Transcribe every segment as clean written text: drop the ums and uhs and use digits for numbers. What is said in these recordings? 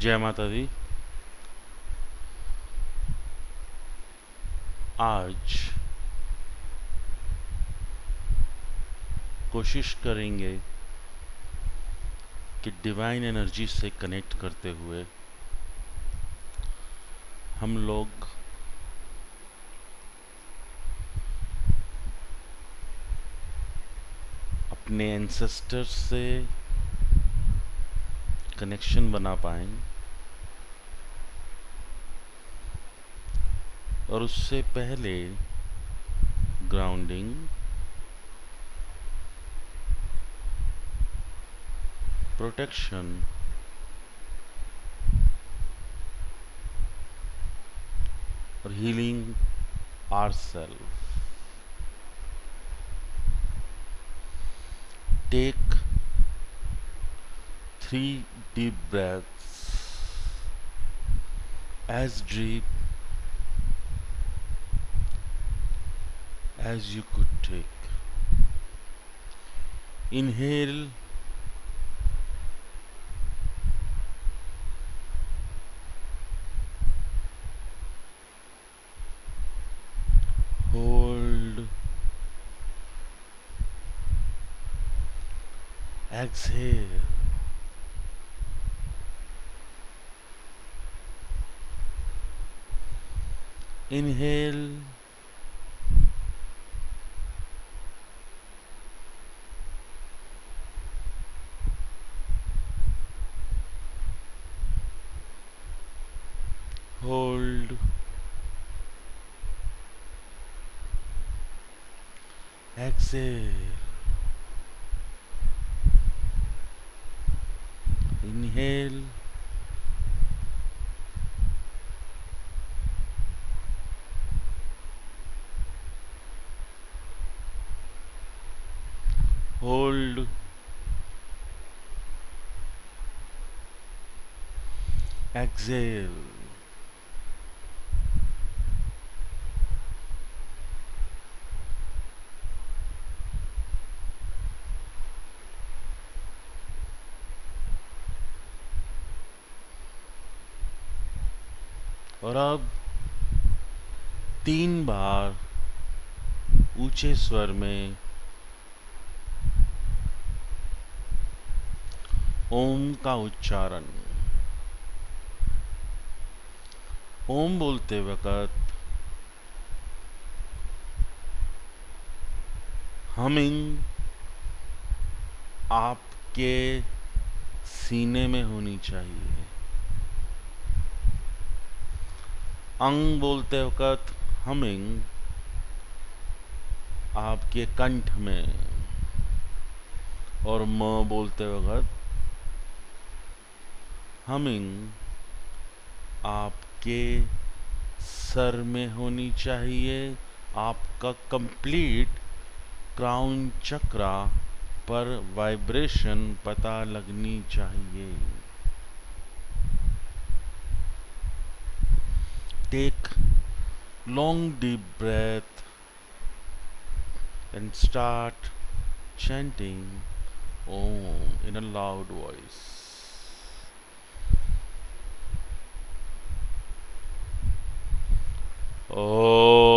जय माता दी। आज कोशिश करेंगे कि डिवाइन एनर्जी से कनेक्ट करते हुए हम लोग अपने एंसेस्टर्स से कनेक्शन बना पाएं और उससे पहले ग्राउंडिंग, प्रोटेक्शन और healing ourselves. Take 3 deep breaths, as deep as you could take. Inhale, hold, exhale. Inhale, hold, exhale. Inhale, hold, exhale. और अब 3 बार ऊंचे स्वर में ओम का उच्चारण। ओम बोलते वक्त हमिंग आपके सीने में होनी चाहिए। अंग बोलते वक्त हमिंग आपके कंठ में, और म बोलते वक्त हमिंग आपके सर में होनी चाहिए। आपका कंप्लीट क्राउन चक्रा पर वाइब्रेशन पता लगनी चाहिए। Take long deep breath and start chanting Om in a loud voice. Om.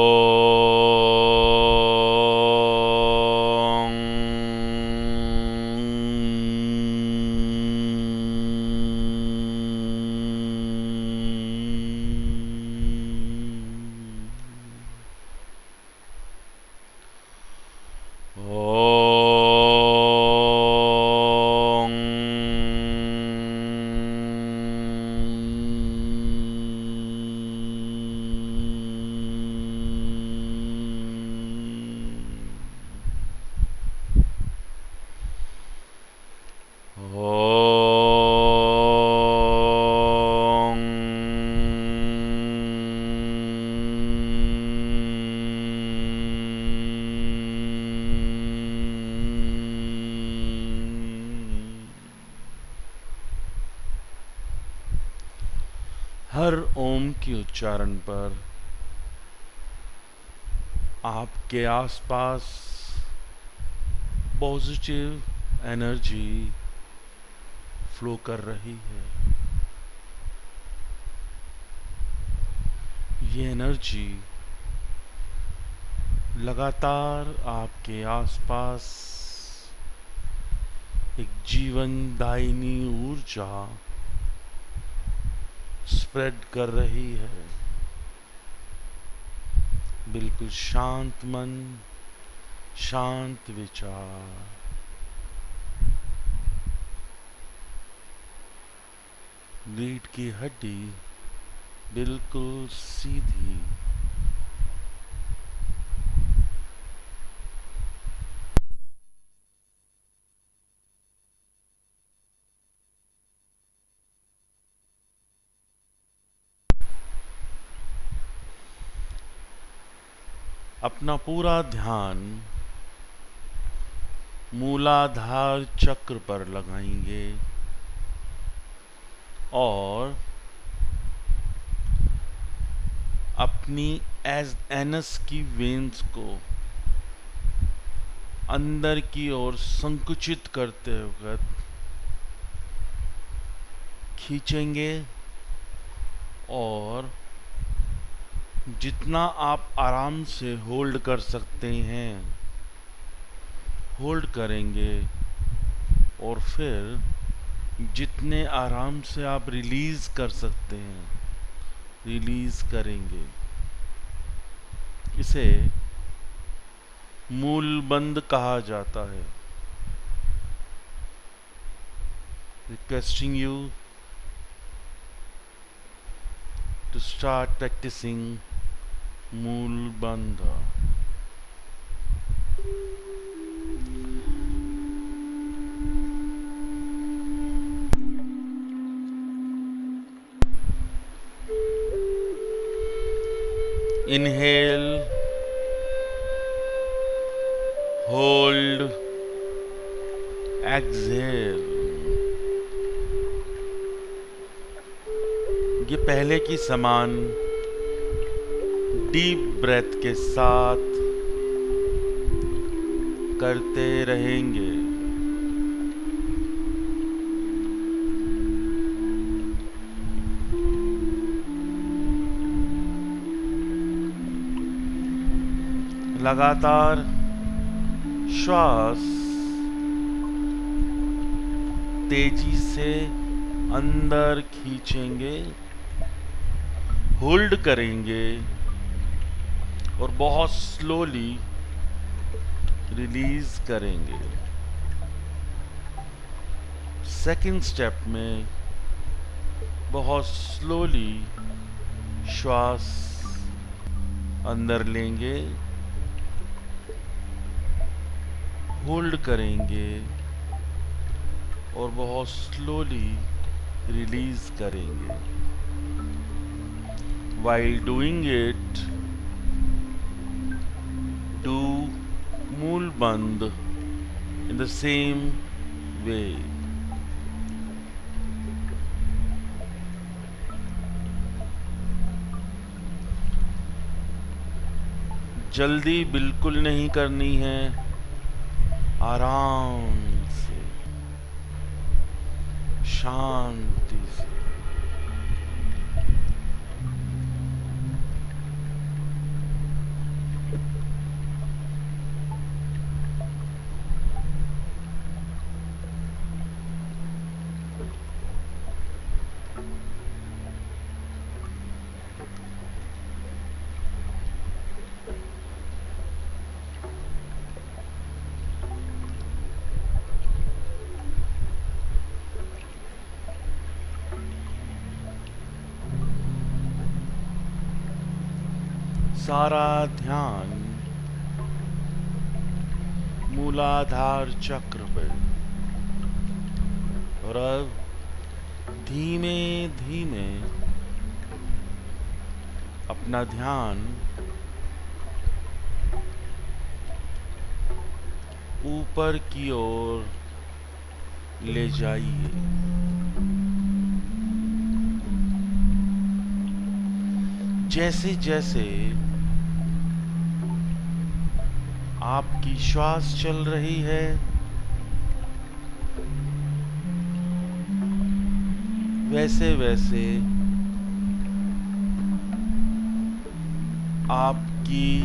हर ओम के उच्चारण पर आपके आसपास पॉजिटिव एनर्जी फ्लो कर रही है। ये एनर्जी लगातार आपके आसपास एक जीवनदायिनी ऊर्जा स्प्रेड कर रही है। बिल्कुल शांत मन, शांत विचार। रीढ़ की हड्डी बिल्कुल सीधी। अपना पूरा ध्यान मूलाधार चक्र पर लगाएंगे और अपनी एनस की वेन्स को अंदर की ओर संकुचित करते वक्त खींचेंगे और जितना आप आराम से होल्ड कर सकते हैं होल्ड करेंगे और फिर जितने आराम से आप रिलीज कर सकते हैं रिलीज करेंगे। इसे मूल बंद कहा जाता है। Requesting you to start practicing मूल बंध। Inhale, hold, exhale। ये पहले की समान डीप ब्रेथ के साथ करते रहेंगे। लगातार श्वास तेजी से अंदर खींचेंगे, होल्ड करेंगे और बहुत स्लोली रिलीज करेंगे। सेकंड स्टेप में बहुत स्लोली श्वास अंदर लेंगे, होल्ड करेंगे और बहुत स्लोली रिलीज करेंगे। While doing it, do मूल बंद in the same way। जल्दी बिल्कुल नहीं करनी है, आराम से, शांति से। सारा ध्यान मूलाधार चक्र पे और अब धीमे धीमे अपना ध्यान ऊपर की ओर ले जाइए। जैसे जैसे आपकी श्वास चल रही है वैसे वैसे आपकी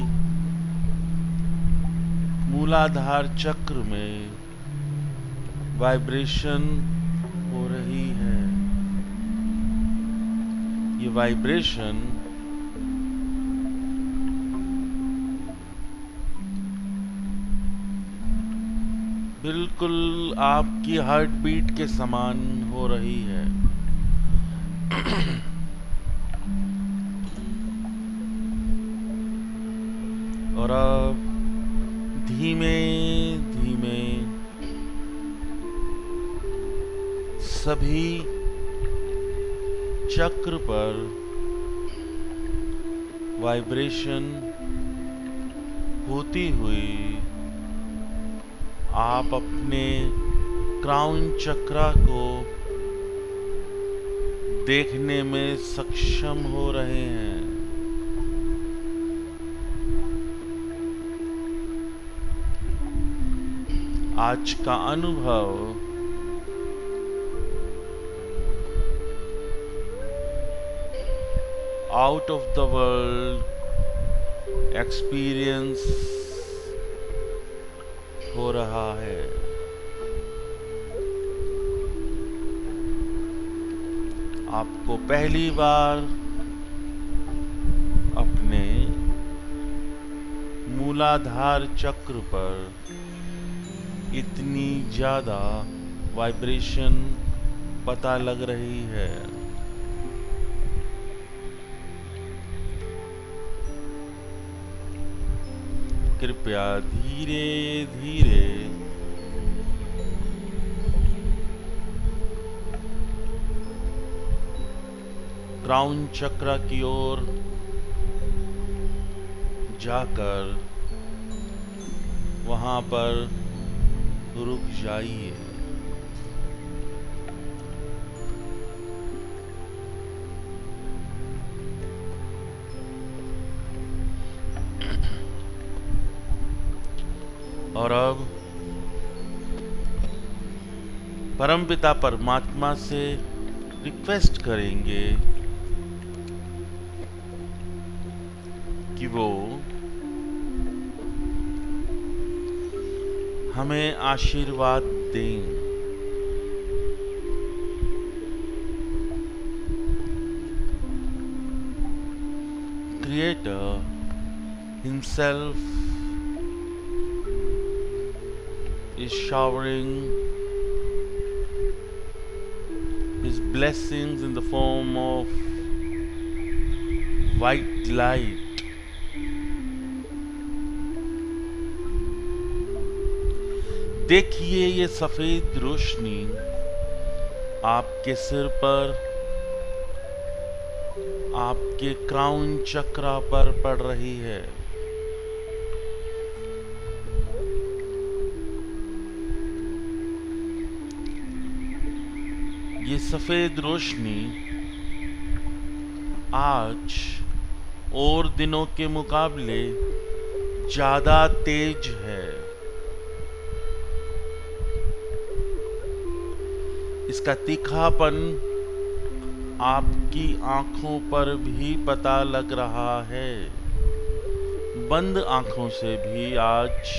मूलाधार चक्र में वाइब्रेशन हो रही है। ये वाइब्रेशन बिल्कुल आपकी हार्ट बीट के समान हो रही है। और अब धीमे धीमे सभी चक्र पर वाइब्रेशन होती हुई आप अपने क्राउन चक्रा को देखने में सक्षम हो रहे हैं। आज का अनुभव out of the world experience हो रहा है। आपको पहली बार अपने मूलाधार चक्र पर इतनी ज्यादा वाइब्रेशन पता लग रही है। कृपया धीरे धीरे क्राउन चक्र की ओर जाकर वहां पर रुक जाइए। और अब परमपिता परमात्मा से रिक्वेस्ट करेंगे कि वो हमें आशीर्वाद दें। Creator himself is showering his blessings in the form of white light. देखिए ये सफेद रोशनी आपके सिर पर, आपके क्राउन चक्रा पर पड़ रही है। ये सफेद रोशनी आज और दिनों के मुकाबले ज्यादा तेज है। इसका तीखापन आपकी आंखों पर भी पता लग रहा है। बंद आंखों से भी आज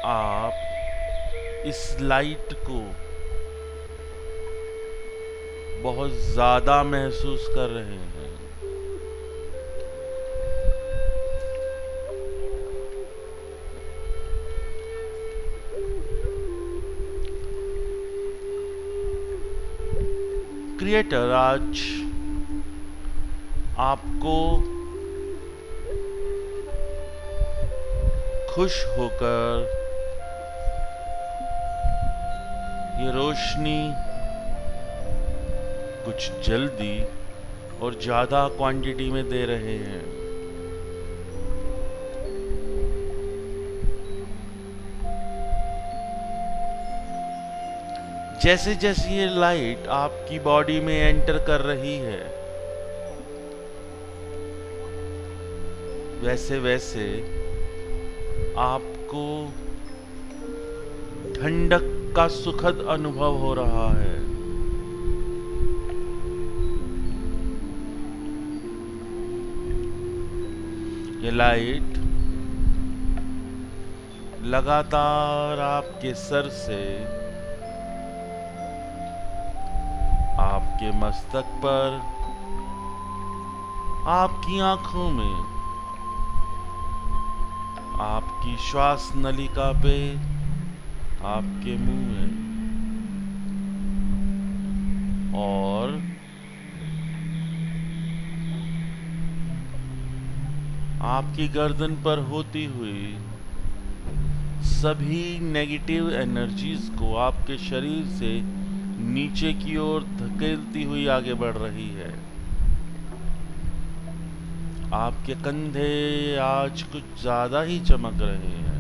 आप इस लाइट को बहुत ज्यादा महसूस कर रहे हैं। क्रिएटर आज आपको खुश होकर ये रोशनी कुछ जल्दी और ज्यादा क्वांटिटी में दे रहे हैं। जैसे जैसे ये लाइट आपकी बॉडी में एंटर कर रही है, वैसे वैसे आपको ठंडक का सुखद अनुभव हो रहा है। ये लाइट लगातार आपके सर से आपके मस्तक पर, आपकी आंखों में, आपकी श्वास नलिका पे, आपके मुंह में और आपकी गर्दन पर होती हुई सभी नेगेटिव एनर्जीज को आपके शरीर से नीचे की ओर धकेलती हुई आगे बढ़ रही है। आपके कंधे आज कुछ ज्यादा ही चमक रहे हैं।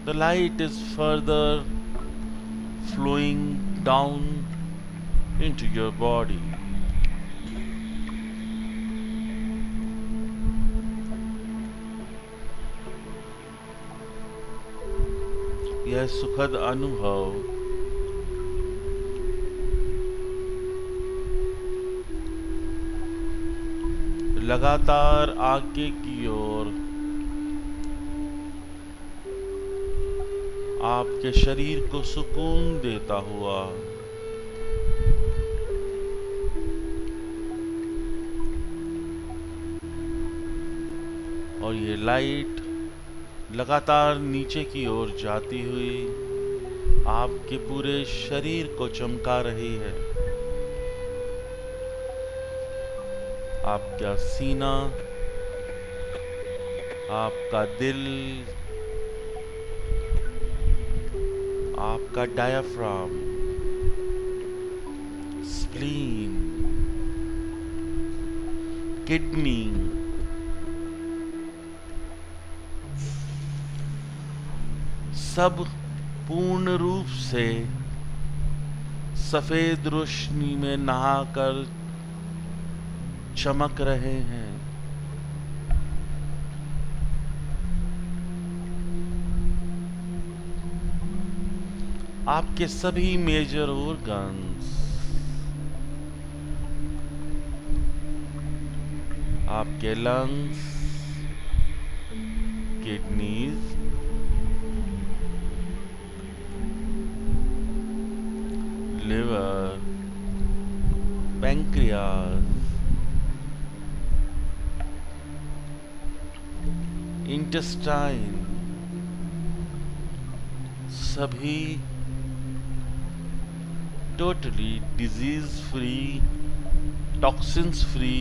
The light is further flowing down into your body. यह सुखद अनुभव लगातार आगे की ओर आपके शरीर को सुकून देता हुआ और ये लाइट लगातार नीचे की ओर जाती हुई आपके पूरे शरीर को चमका रही है। आपका सीना, आपका दिल, आपका डायाफ्राम, स्प्लीन, किडनी, सब पूर्ण रूप से सफेद रोशनी में नहाकर चमक रहे हैं। आपके सभी मेजर ऑर्गन्स, आपके lungs, kidneys, liver, pancreas, intestine, सभी totally disease free, toxins free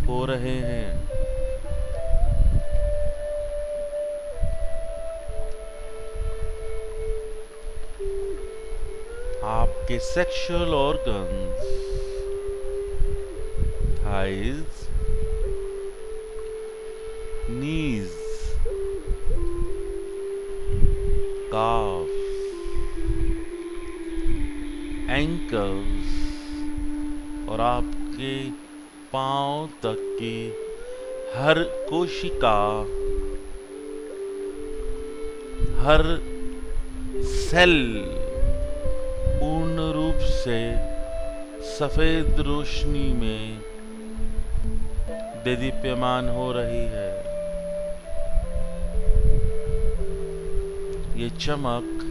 हो रहे हैं। आपके sexual organs, thighs, knees, calf, ankles और आपके पांव तक की हर कोशिका, हर सेल पूर्ण रूप से सफेद रोशनी में देदीप्यमान हो रही है। ये चमक,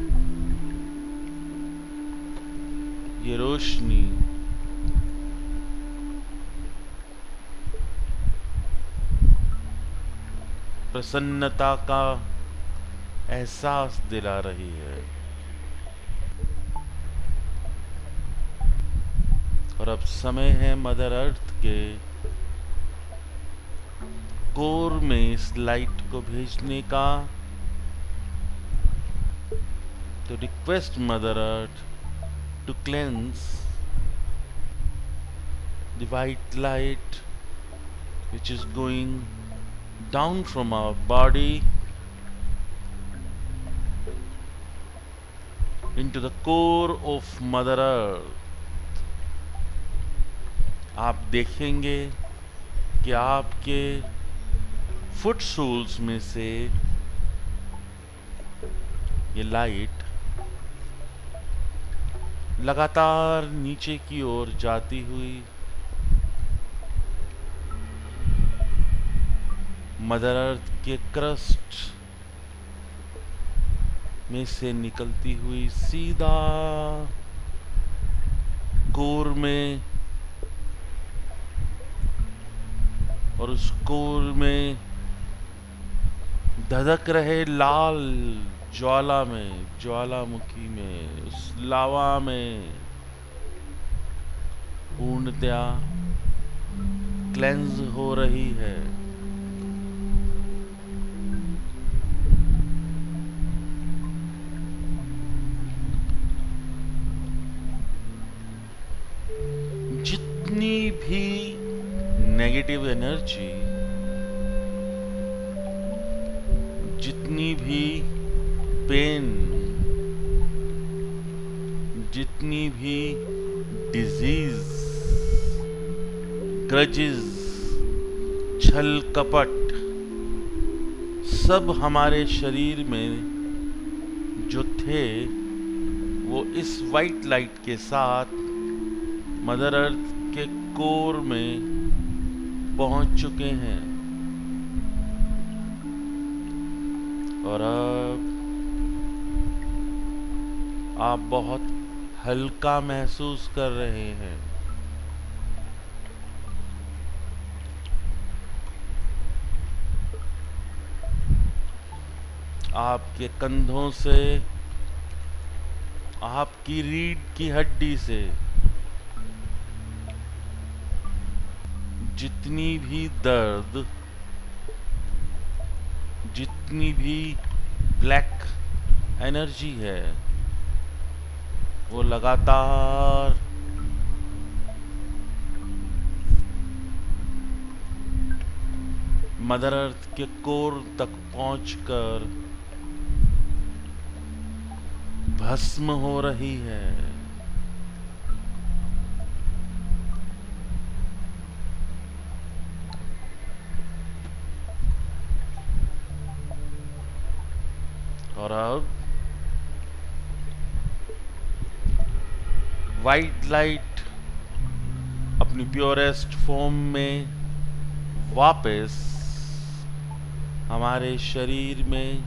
ये रोशनी प्रसन्नता का एहसास दिला रही है। और अब समय है मदर अर्थ के कोर में इस लाइट को भेजने का। तो request mother earth to cleanse the white light which is going down from our body into the core of Mother Earth. आप देखेंगे कि आपके फुट सोल्स में से ये लाइट लगातार नीचे की ओर जाती हुई मदर अर्थ के क्रस्ट में से निकलती हुई सीधा कोर में, और उस कोर में धधक रहे लाल ज्वाला में, ज्वालामुखी में, उस लावा में पूर्णतया क्लेंज हो रही है। जितनी भी नेगेटिव एनर्जी, जितनी भी पेन, जितनी भी डिजीज, ग्रजेस, छल कपट, सब हमारे शरीर में जो थे वो इस वाइट लाइट के साथ मदर अर्थ के कोर में पहुंच चुके हैं। और अब आप बहुत हल्का महसूस कर रहे हैं। आपके कंधों से, आपकी रीढ़ की हड्डी से जितनी भी दर्द, जितनी भी ब्लैक एनर्जी है, वो लगातार मदर अर्थ के कोर तक पहुंचकर भस्म हो रही है। और अब वाइट लाइट अपनी प्योरेस्ट फॉर्म में वापस हमारे शरीर में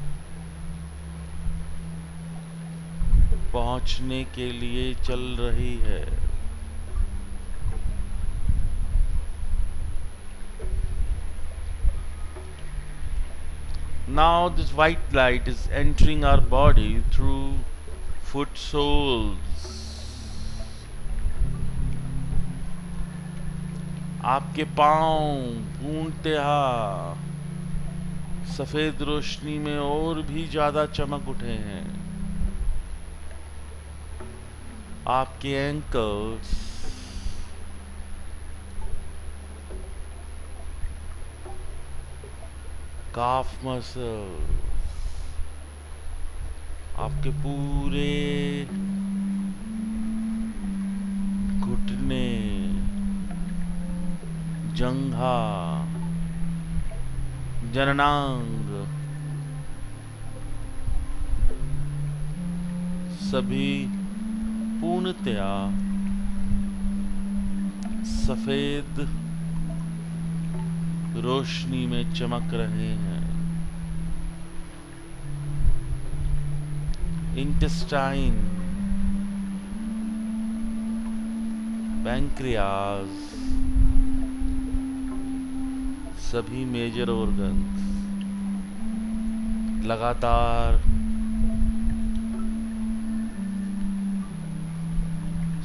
पहुंचने के लिए चल रही है। Now this white light is entering our body through foot soles. आपके पांव पूर्णतया सफेद रोशनी में और भी ज्यादा चमक उठे हैं। आपके एंकल्स, काफ मसल्स, आपके पूरे घुटने, जंघा, जननांग, सभी पूर्णतया सफेद रोशनी में चमक रहे हैं। इंटेस्टाइन, पैंक्रियाज, सभी मेजर ऑर्गन्स लगातार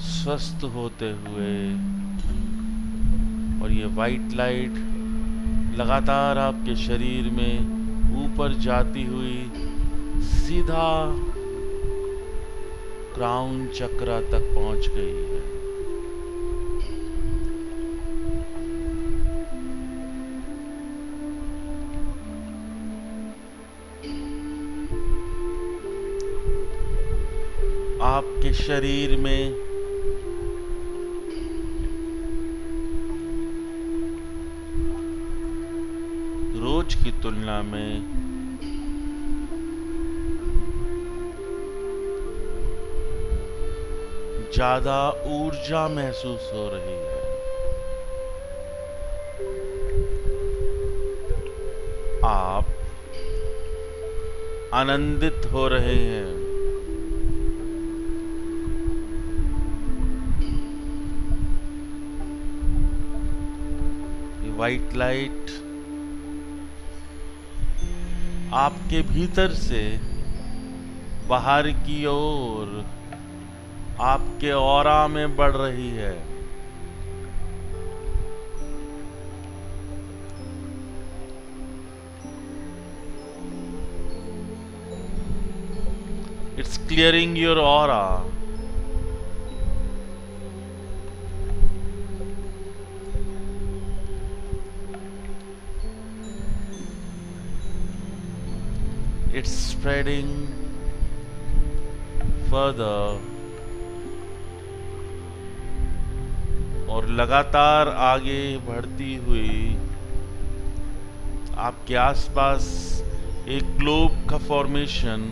स्वस्थ होते हुए, और ये वाइट लाइट लगातार आपके शरीर में ऊपर जाती हुई सीधा क्राउन चक्र तक पहुंच गई है। आपके शरीर में रोज की तुलना में ज्यादा ऊर्जा महसूस हो रही है। आप आनंदित हो रहे हैं। ये वाइट लाइट आपके भीतर से बाहर की ओर आपके ऑरा में बढ़ रही है। It's clearing your aura. It's spreading further. और लगातार आगे बढ़ती हुई आपके आसपास एक ग्लोब का फॉर्मेशन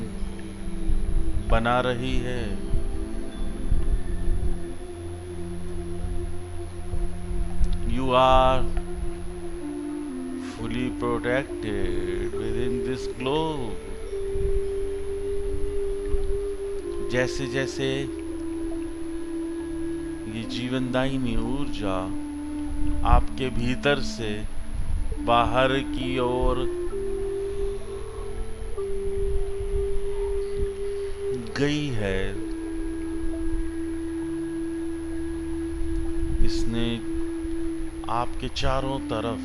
बना रही है। You are fully protected within this globe. जैसे जैसे ये जीवनदायिनी ऊर्जा आपके भीतर से बाहर की ओर गई है, इसने आपके चारों तरफ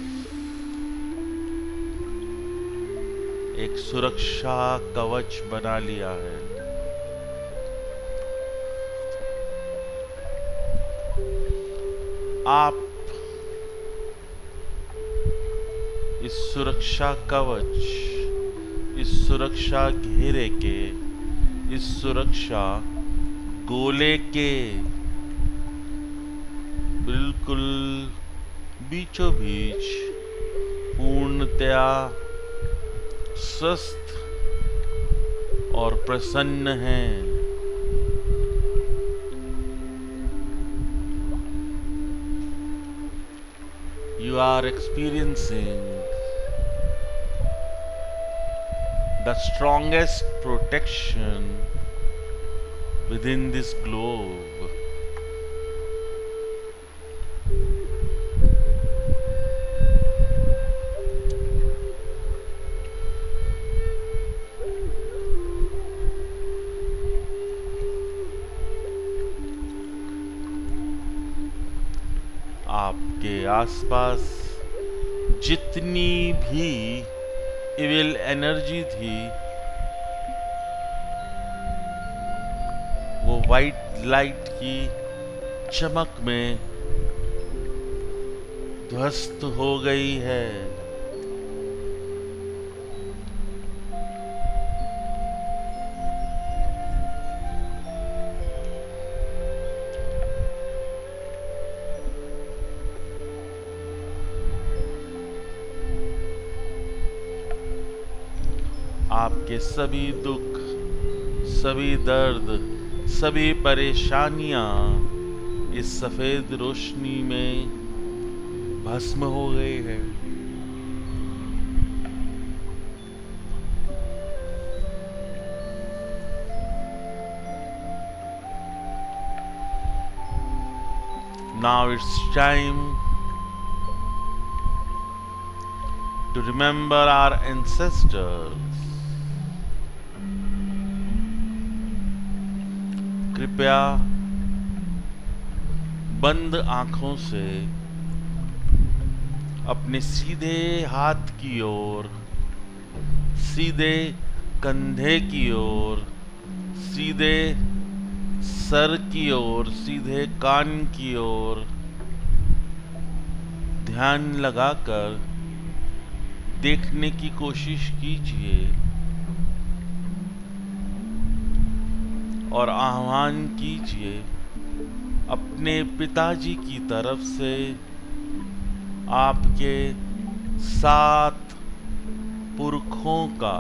एक सुरक्षा कवच बना लिया है। आप इस सुरक्षा कवच, इस सुरक्षा घेरे के, इस सुरक्षा गोले के बिल्कुल बीचों बीच पूर्णतया स्वस्थ और प्रसन्न हैं। You are experiencing the strongest protection within this globe. आपके आसपास जितनी भी इविल एनर्जी थी वो वाइट लाइट की चमक में ध्वस्त हो गई है। आपके सभी दुख, सभी दर्द, सभी परेशानियां इस सफेद रोशनी में भस्म हो गई है। Now it's time to remember our ancestors. कृपया बंद आंखों से अपने सीधे हाथ की ओर, सीधे कंधे की ओर, सीधे सर की ओर, सीधे कान की ओर ध्यान लगाकर देखने की कोशिश कीजिए और आह्वान कीजिए अपने पिताजी की तरफ से आपके 7 पुरखों का।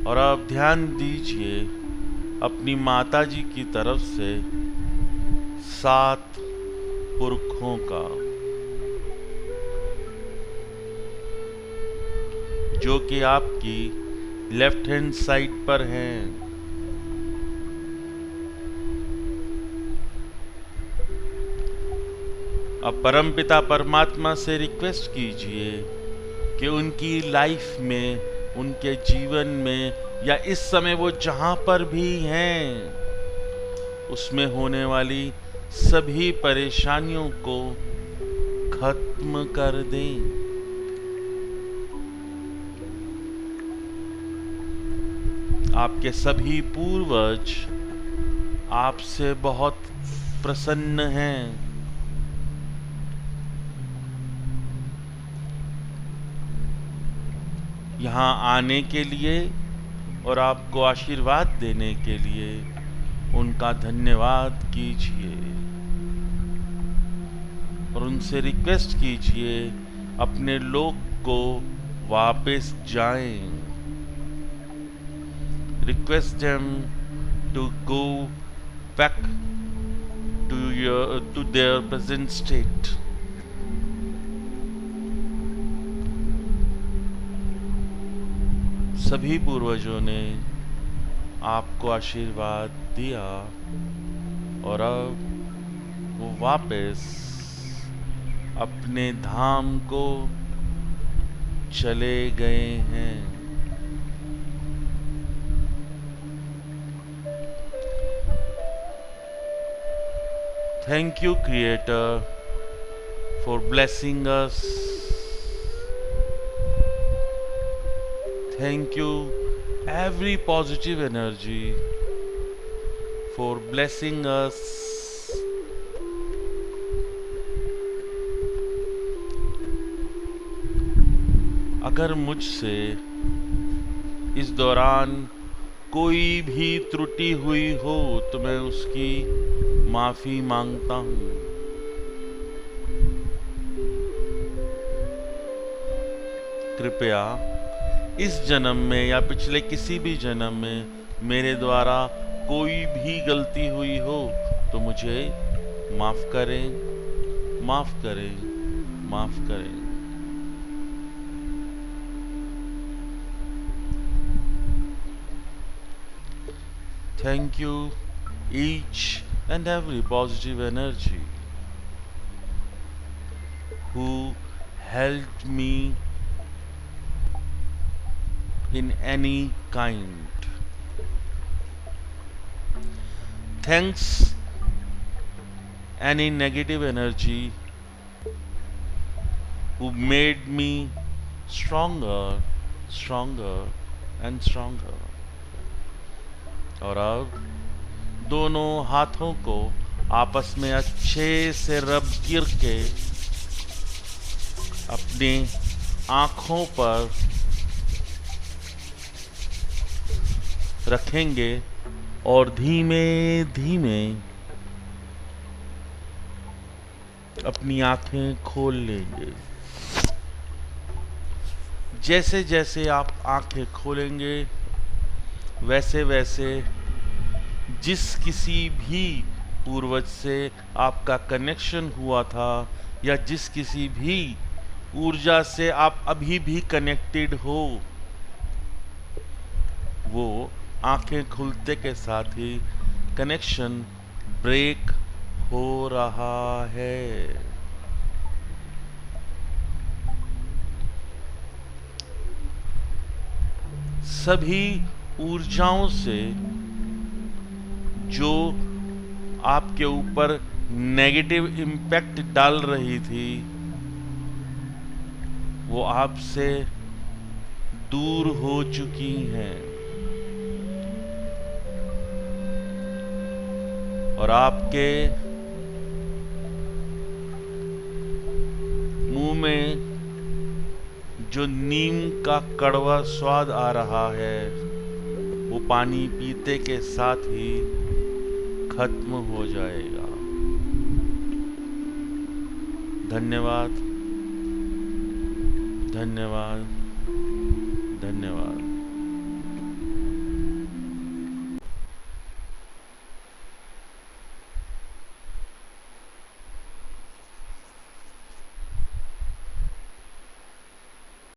और अब ध्यान दीजिए अपनी माता जी की तरफ से 7 पुरखों का, जो कि आपकी लेफ्ट हैंड साइड पर हैं। अब परमपिता परमात्मा से रिक्वेस्ट कीजिए कि उनकी लाइफ में, उनके जीवन में, या इस समय वो जहां पर भी हैं, उसमें होने वाली सभी परेशानियों को खत्म कर दें। आपके सभी पूर्वज आपसे बहुत प्रसन्न हैं। यहाँ आने के लिए और आपको आशीर्वाद देने के लिए उनका धन्यवाद कीजिए और उनसे रिक्वेस्ट कीजिए अपने लोक को वापस जाएं। Request them to go back to their present state. सभी पूर्वजों ने आपको आशीर्वाद दिया और अब वो वापस अपने धाम को चले गए हैं। Thank you, Creator, for blessing us. Thank you, every positive energy, for blessing us. अगर मुझसे इस दौरान कोई भी त्रुटि हुई हो तो मैं उसकी माफी मांगता हूँ। कृपया इस जन्म में या पिछले किसी भी जन्म में मेरे द्वारा कोई भी गलती हुई हो तो मुझे माफ करें, माफ करें, माफ करें। Thank you, each and every positive energy who helped me in any kind. Thanks any negative energy who made me stronger, stronger and stronger. और अब दोनों हाथों को आपस में अच्छे से रब करके अपनी आँखों पर रखेंगे और धीमे धीमे अपनी आँखें खोल लेंगे। जैसे जैसे आप आँखें खोलेंगे वैसे वैसे जिस किसी भी पूर्वज से आपका कनेक्शन हुआ था या जिस किसी भी ऊर्जा से आप अभी भी कनेक्टेड हो, वो आंखें खुलते के साथ ही कनेक्शन ब्रेक हो रहा है। सभी ऊर्जाओं से जो आपके ऊपर नेगेटिव इम्पैक्ट डाल रही थी वो आपसे दूर हो चुकी हैं और आपके में जो नीम का कड़वा स्वाद आ रहा है वो पानी पीते के साथ ही खत्म हो जाएगा। धन्यवाद, धन्यवाद, धन्यवाद।